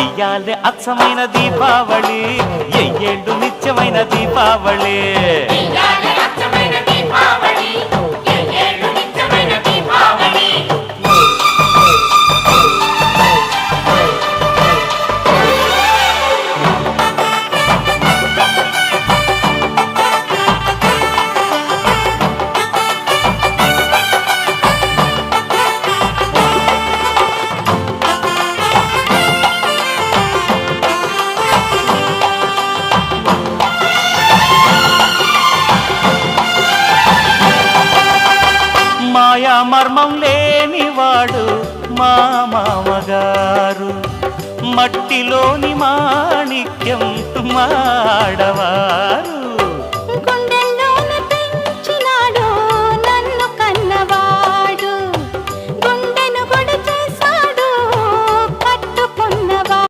ఇయ్యాలే అచ్చమైన దీపావళి, ఎయ్యేళ్ళు నిత్యమైన దీపావళి. మాయా మర్మం లేనివాడు మా మామగారు, మట్టిలోని మాణిక్యం మాడవారు.